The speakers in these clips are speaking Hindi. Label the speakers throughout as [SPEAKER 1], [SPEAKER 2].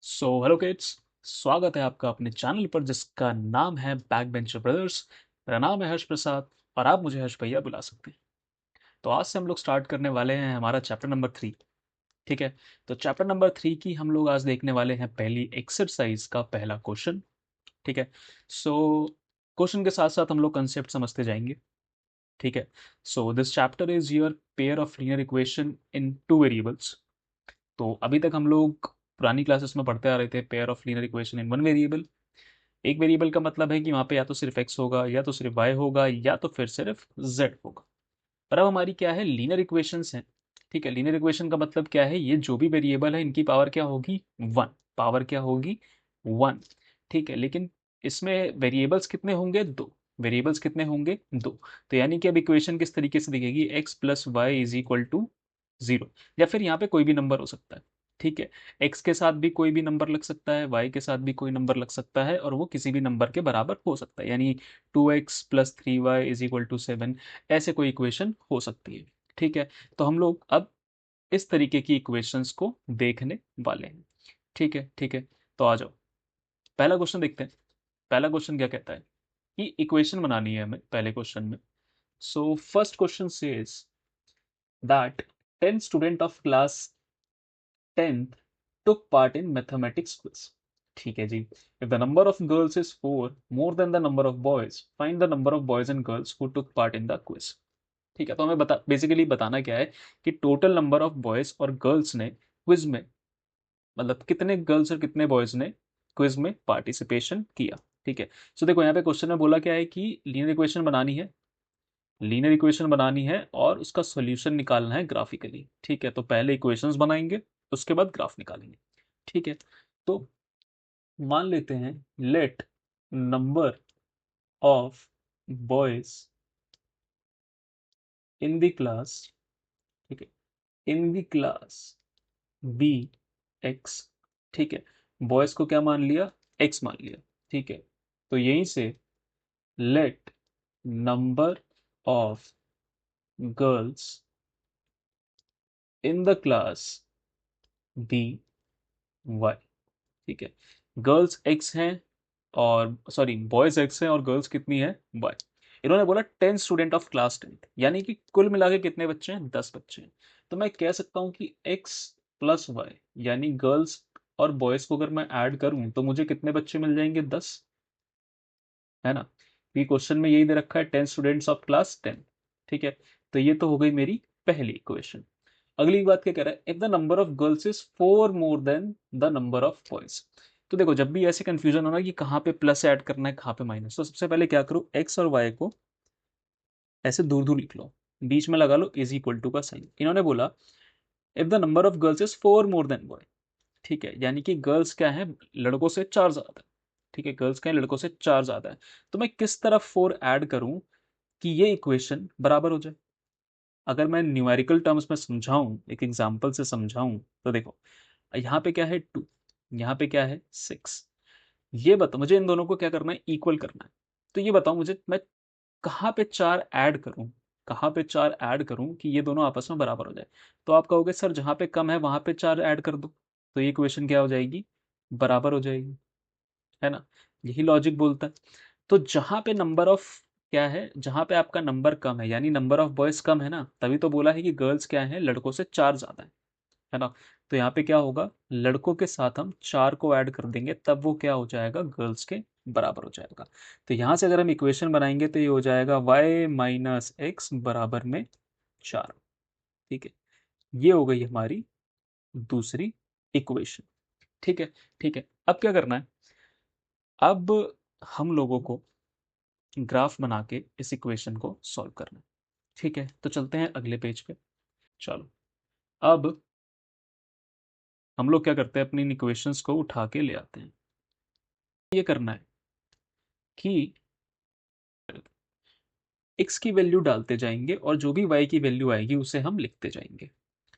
[SPEAKER 1] Hello kids. स्वागत है आपका अपने चैनल पर जिसका नाम है बैक बेंचर ब्रदर्स। मेरा नाम है हर्ष प्रसाद और आप मुझे हर्ष भैया बुला सकते हैं। तो आज से हम लोग स्टार्ट करने वाले हैं हमारा चैप्टर नंबर 3। ठीक है। तो चैप्टर नंबर 3 की हम लोग आज देखने वाले हैं पहली एक्सरसाइज का पहला क्वेश्चन। ठीक है। सो क्वेश्चन के साथ साथ हम लोग कंसेप्ट समझते जाएंगे। ठीक है। So this chapter is your pair of linear equation in two variables. तो अभी तक हम लोग पुरानी क्लासेस में पढ़ते आ रहे थे pair of linear equation in one variable. एक वेरिएबल का मतलब है कि वहाँ पे या तो सिर्फ x होगा या तो सिर्फ y होगा या तो फिर सिर्फ z होगा। पर अब हमारी क्या है, लीनियर इक्वेशंस हैं। ठीक है। लीनियर इक्वेशन का मतलब क्या है, ये जो भी वेरिएबल है इनकी पावर क्या होगी, वन। पावर क्या होगी, वन। ठीक है। लेकिन इसमें वेरिएबल्स कितने होंगे, दो। वेरिएबल्स कितने होंगे, दो। तो यानी कि अब इक्वेशन किस तरीके से दिखेगी, x plus y is equal to zero. या फिर यहाँ पे कोई भी नंबर हो सकता है। ठीक है। एक्स के साथ भी कोई भी नंबर लग सकता है, वाई के साथ भी कोई नंबर लग सकता है, और वो किसी भी नंबर के बराबर हो सकता है। यानी 2x + 3y is equal to 7, ऐसे कोई इक्वेशन हो सकती है। ठीक है। तो हम लोग अब इस तरीके की इक्वेशंस को देखने वाले हैं। ठीक है। ठीक है। तो आ जाओ, पहला क्वेश्चन देखते हैं। पहला क्वेश्चन क्या कहता है कि इक्वेशन बनानी है हमें पहले क्वेश्चन में। So first question says that 10 student of class 10th took part in mathematics quiz। ठीक है जी। if the number of girls is 4 more than the number of boys, find the number of boys and girls who took part in the quiz। ठीक है। तो हमें बेसिकली बताना क्या है कि टोटल नंबर ऑफ बॉयज और गर्ल्स ने क्विज में, मतलब कितने गर्ल्स और कितने बॉयज ने क्विज में पार्टिसिपेशन किया। ठीक है। सो देखो यहाँ पे क्वेश्चन में बोला क्या है कि लीनियर इक्वेशन बनानी है। लीनियर इक्वेशन बनानी है और उसका सॉल्यूशन निकालना है ग्राफिकली। ठीक है। तो पहले इक्वेशंस बनाएंगे, उसके बाद ग्राफ निकालेंगे। ठीक है। तो मान लेते हैं let number of boys in the class, ठीक है, in the class be x. ठीक है। बॉयज को क्या मान लिया, एक्स मान लिया। ठीक है। तो यहीं से let number of girls in the class be y. ठीक है। गर्ल्स एक्स हैं, और सॉरी बॉयज एक्स हैं और गर्ल्स कितनी है, वाई। इन्होंने बोला 10 स्टूडेंट ऑफ क्लास 10th, यानी कि कुल मिला के कितने बच्चे हैं, 10 बच्चे हैं। तो मैं कह सकता हूं कि एक्स प्लस वाई यानी गर्ल्स और बॉयज को अगर मैं ऐड करूं तो मुझे कितने बच्चे मिल जाएंगे, 10। है ना। ये क्वेश्चन में यही दे रखा है 10 स्टूडेंट्स ऑफ क्लास 10। ठीक है। तो ये तो हो गई मेरी पहली इक्वेशन। अगली बात क्या कह रहा है, if the number of girls is 4 more than the number of boys. तो देखो जब भी ऐसे कंफ्यूजन होना कि कहाँ पे प्लस ऐड करना है कहाँ पे माइनस, तो सबसे पहले क्या करो, एक्स और वाई को ऐसे दूर दूर लिख लो, बीच में लगा लो इज इक्वल टू का साइन। इन्होंने बोला if the number of girls is 4 more than boy. ठीक है। यानी कि गर्ल्स क्या है, लड़कों से 4 ज्यादा है। ठीक है। गर्ल्स क्या है, लड़कों से 4 ज्यादा है। तो मैं किस तरफ 4 ऐड करूं कि ये इक्वेशन बराबर हो जाए। अगर मैं न्यूमेरिकल टर्म्स में समझाऊं, एक एग्जांपल से समझाऊं, तो देखो यहाँ पे क्या है 2, यहाँ पे क्या है 6। ये बताओ मुझे इन दोनों को क्या करना है, इक्वल करना है। तो ये बताओ मुझे मैं कहाँ पे 4 ऐड करूं, कहाँ पे 4 ऐड करूं कि ये दोनों आपस में बराबर हो जाए। तो आप कहोगे सर जहाँ पे कम है वहां पे 4 ऐड कर दो, तो ये इक्वेशन क्या हो जाएगी, बराबर हो जाएगी। है ना। यही लॉजिक बोलता है। तो जहां पे नंबर ऑफ क्या है, जहां पे आपका नंबर कम है यानी नंबर ऑफ बॉयज कम है ना, तभी तो बोला है कि गर्ल्स क्या है, लड़कों से 4 ज्यादा है ना। तो यहाँ पे क्या होगा, लड़कों के साथ हम 4 को ऐड कर देंगे तब वो क्या हो जाएगा, गर्ल्स के बराबर हो जाएगा। तो यहाँ से अगर हम इक्वेशन बनाएंगे तो ये हो जाएगा y - x बराबर में 4। ठीक है। ये हो गई हमारी दूसरी इक्वेशन। ठीक है। ठीक है। अब क्या करना है, अब हम लोगों को ग्राफ बना के इस इक्वेशन को सॉल्व करना है। ठीक है। तो चलते हैं अगले पेज पे। चलो अब हम लोग क्या करते हैं, अपनी इन इक्वेशंस को उठा के ले आते हैं। ये करना है कि x की वैल्यू डालते जाएंगे और जो भी y की वैल्यू आएगी उसे हम लिखते जाएंगे।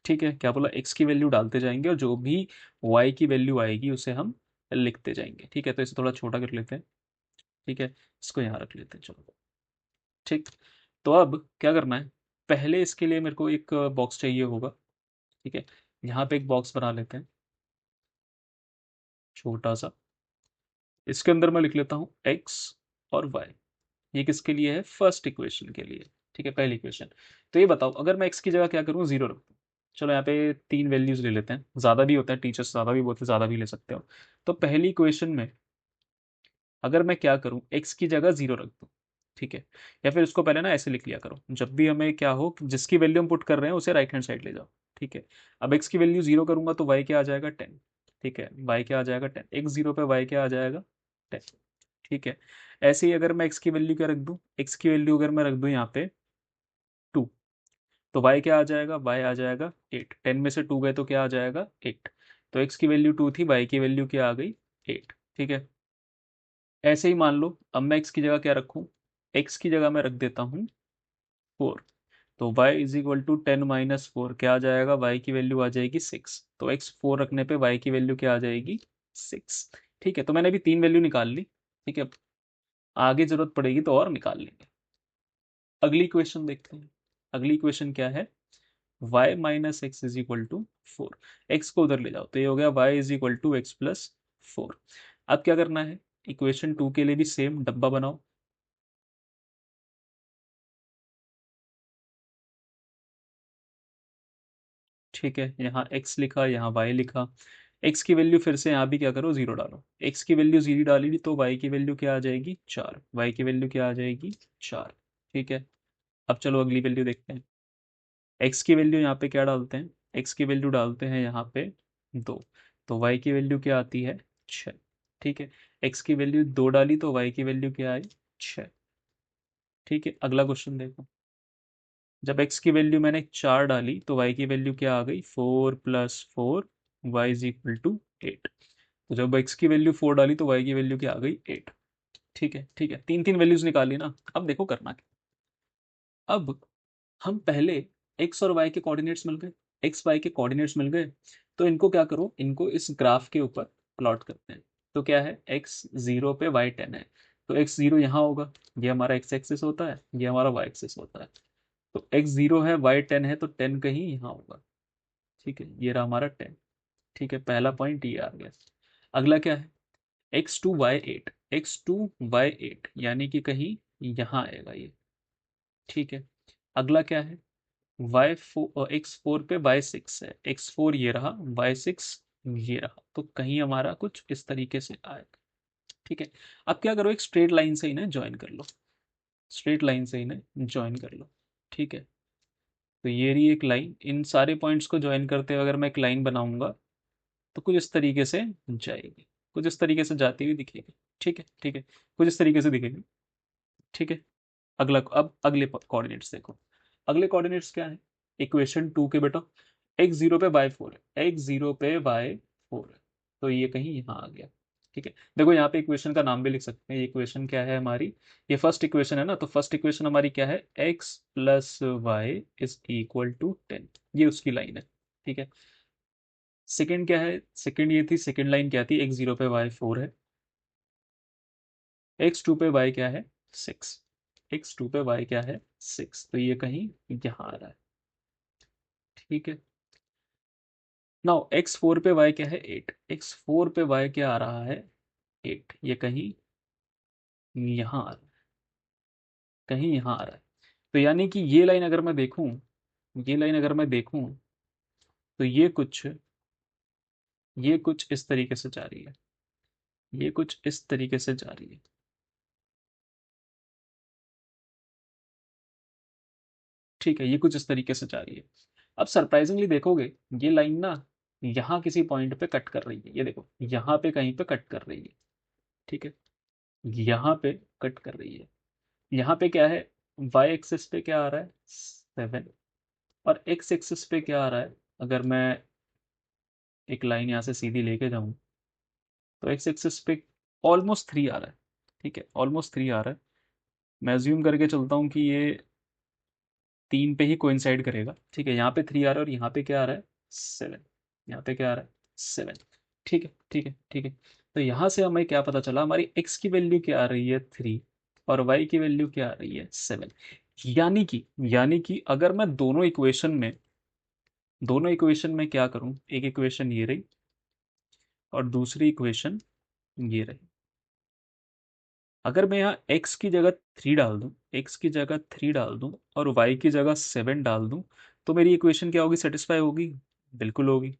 [SPEAKER 1] ठीक है। क्या बोला, x की वैल्यू डालते जाएंगे और जो भी y की वैल्यू आएगी उसे हम लिखते जाएंगे। ठीक है। तो इसे थोड़ा छोटा कर लेते हैं। ठीक है। इसको यहाँ रख लेते हैं, चलो। ठीक। तो अब क्या करना है, पहले इसके लिए मेरे को एक बॉक्स चाहिए होगा। ठीक है। यहाँ पे एक बॉक्स बना लेते हैं। छोटा सा। इसके अंदर मैं लिख लेता हूँ x और y। ये किसके लिए है? फर्स्ट इक्वेशन के लिए। ठीक है, पहली इक्वेशन। तो ये बताओ, अगर मैं x की जगह क्या करूँ? 0 रख दूँ। चलो यहाँ पे 3 वैल्यूज ले लेते हैं, ज़्यादा भी होता है, टीचर्स ज़्यादा भी बोलते हैं, ज़्यादा भी ले सकते हो। तो पहली इक्वेशन में अगर मैं क्या करूँ, x की जगह 0 रख दूँ। ठीक है, या फिर इसको पहले ना ऐसे लिख लिया करो, जब भी हमें क्या हो, जिसकी वैल्यू हम पुट कर रहे हैं उसे राइट हैंड साइड ले जाओ। ठीक है, अब x की वैल्यू 0 करूंगा तो y क्या आ जाएगा? 10। ठीक है, y क्या आ जाएगा? 10। x 0 पे y क्या आ जाएगा? 10। ठीक है, ऐसे ही अगर मैं x की वैल्यू क्या रख दूं, x की वैल्यू अगर मैं रख दूं यहाँ पे 2, तो y क्या आ जाएगा? y आ जाएगा 8। 10 में से 2 गए तो क्या आ जाएगा? 8। तो x की वैल्यू 2 थी, y की वैल्यू क्या आ गई? 8। ठीक है, ऐसे ही मान लो अब मैं x की जगह क्या रखूं, x की जगह मैं रख देता हूं 4। तो y इज इक्वल टू 10 - 4 क्या आ जाएगा? y की वैल्यू आ जाएगी 6। तो x 4 रखने पे y की वैल्यू क्या आ जाएगी? 6। ठीक है, तो मैंने अभी 3 वैल्यू निकाल ली। ठीक है, आगे जरूरत पड़ेगी तो और निकाल लेंगे। अगली क्वेश्चन देखते हैं। अगली क्वेश्चन क्या है? y minus x is equal to 4। X को उधर ले जाओ तो ये हो गया y is equal to x plus 4। अब क्या करना है, इक्वेशन 2 के लिए भी सेम डब्बा बनाओ। ठीक है, यहाँ x लिखा, यहाँ y लिखा। x की वैल्यू फिर से यहाँ भी क्या करो, 0 डालो। x की वैल्यू 0 डाली तो y की वैल्यू क्या आ जाएगी? 4। y की वैल्यू क्या आ जाएगी? 4। ठीक है, अब चलो अगली वैल्यू देखते हैं। x की वैल्यू यहाँ पे क्या डालते हैं? x की वैल्यू डालते हैं यहाँ पे 2। तो y की वैल्यू क्या आती है? 6। ठीक है, x की वैल्यू 2 डाली तो y की वैल्यू क्या आई? 6। ठीक है, अगला क्वेश्चन देखो। जब x की वैल्यू मैंने 4 डाली तो y की वैल्यू क्या आ गई? 4 + 4 y इज इक्वल टू 8। तो जब x की वैल्यू 4 डाली तो y की वैल्यू क्या आ गई? 8। ठीक है, ठीक है, तीन तीन वैल्यूज निकाली ना। अब देखो करना क्या। अब हम पहले x और y के कोऑर्डिनेट्स मिल गए, x y के कोऑर्डिनेट्स मिल गए, तो इनको क्या करो, इनको इस ग्राफ के ऊपर प्लॉट करते हैं। तो क्या है, x 0 पे y 10 है, तो x 0 यहाँ होगा, ये हमारा x एक्सिस होता है, ये हमारा y एक्सिस होता है। तो x 0 है, y 10 है, तो 10 कहीं यहाँ होगा। ठीक है, ये रहा हमारा 10। ठीक है, पहला पॉइंट ये आ गया। अगला क्या है, x2 y 8, x2 y 8 यानी कि कहीं यहाँ आएगा ये। ठीक है, अगला क्या है, x4 पे y6 है, x4 ये रहा, y6 ये रहा, तो कहीं हमारा कुछ इस तरीके से आएगा। ठीक है, अब क्या करो, एक स्ट्रेट लाइन से इन्हें ज्वाइन कर लो। स्ट्रेट लाइन से इन्हें ज्वाइन कर लो। ठीक है, तो ये रही एक लाइन। इन सारे पॉइंट्स को ज्वाइन करते हुए अगर मैं एक लाइन बनाऊंगा तो कुछ इस तरीके से जाएगी, कुछ इस तरीके से जाती हुई दिखेगी। ठीक है, ठीक है, कुछ इस तरीके से दिखेगी। ठीक है, अगला, अब अगले कोऑर्डिनेट्स देखो। अगले कोऑर्डिनेट्स क्या है, इक्वेशन 2 के बेटा, x 0 पे y 4 है, x 0 पे y 4 है, तो ये कहीं यहाँ आ गया। ठीक है, देखो यहाँ पे इक्वेशन का नाम भी लिख सकते हैं। ये इक्वेशन क्या है हमारी? ये फर्स्ट इक्वेशन है ना, तो फर्स्ट इक्वेशन हमारी क्या है? x + y = 10, ये उसकी लाइन है। ठीक है, सेकंड क्या है? सेकंड ये थी, सेकंड लाइन क्या थी? x 0 पे y 4 है, x 2 पे y क्या है? 6। x 2 पे y क्या है? 6, तो ये कहीं यहाँ आ रहा है। ठीक है, नाउ x 4 पे y क्या है? 8। x 4 पे y क्या आ रहा है? 8, ये कहीं यहाँ आ रहा है, कहीं यहाँ आ रहा है। तो यानी कि ये लाइन अगर मैं देखूं, ये लाइन अगर मैं देखूं, तो ये कुछ इस तरीके से जा रही है, ये कुछ इस तरीके से जा रही है। ठीक है, ये कुछ इस तरीके से जा रही है। अब सरप्राइजिंगली देखोगे, ये लाइन ना यहाँ किसी पॉइंट पे कट कर रही है, ये देखो यहाँ पे कहीं पे कट कर रही है। ठीक है, यहाँ पे कट कर रही है। यहाँ पे क्या है, वाई एक्सिस पे क्या आ रहा है? 7। और एक्स एक्सिस पे क्या आ रहा है? अगर मैं एक लाइन यहाँ से सीधी लेके जाऊँ तो एक्स एक्सिस पे ऑलमोस्ट 3 आ रहा है। ठीक है, ऑलमोस्ट 3 आ रहा है। मैं अज्यूम करके चलता हूँ कि ये 3 पे ही कोइंसाइड करेगा। ठीक है, यहाँ पे 3 आ रहा है और यहाँ पे क्या आ रहा है? 7। यहाँ पे क्या आ रहा है? 7। ठीक है, ठीक है, ठीक है। तो यहाँ से हमें क्या पता चला, हमारी x की वैल्यू क्या आ रही है? 3, और y की वैल्यू क्या आ रही है? 7। यानी कि अगर मैं दोनों इक्वेशन में क्या करूं, एक इक्वेशन ये रही, और दूसरी इक्वेशन ये रही। अगर मैं यहाँ x की जगह 3 डाल दूँ, x की जगह 3 डाल दूँ और y की जगह 7 डाल दूँ, तो मेरी इक्वेशन क्या होगी, सेटिस्फाई होगी? बिल्कुल होगी।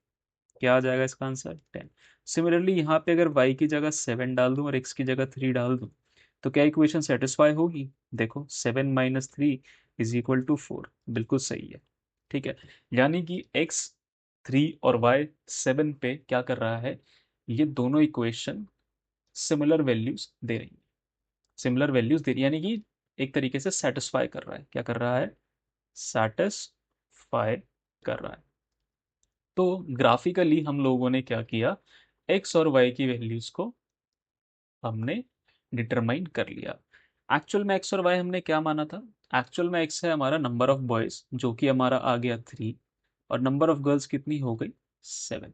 [SPEAKER 1] क्या आ जाएगा इसका आंसर? 10। सिमिलरली यहाँ पे अगर y की जगह 7 डाल दूँ और x की जगह 3 डाल दूँ, तो क्या इक्वेशन सेटिस्फाई होगी? देखो 7 माइनस 3 इज इक्वल टू 4, बिल्कुल सही है। ठीक है, यानी कि x 3 और y 7 पे क्या कर रहा है, ये दोनों इक्वेशन सिमिलर वैल्यूज दे रही है, सिमिलर वैल्यूज दे रही है, यानी कि एक तरीके से सेटिस्फाई कर रहा है। क्या कर रहा है? सेटिस्फाई कर रहा है। तो ग्राफिकली हम लोगों ने क्या किया, एक्स और वाई की वैल्यूज को हमने डिटरमाइन कर लिया। एक्चुअल में एक्स और वाई हमने क्या माना था? एक्चुअल में एक्स है हमारा नंबर ऑफ बॉयज, जो कि हमारा आ गया 3, और नंबर ऑफ गर्ल्स कितनी हो गई? 7।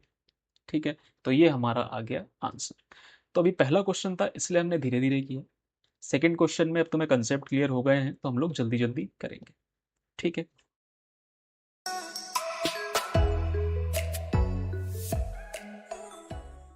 [SPEAKER 1] ठीक है, तो ये हमारा आ गया आंसर। तो अभी पहला क्वेश्चन था इसलिए हमने धीरे धीरे किया। सेकंड क्वेश्चन में अब तुम्हें कंसेप्ट क्लियर हो गए हैं, तो हम लोग जल्दी जल्दी करेंगे। ठीक है।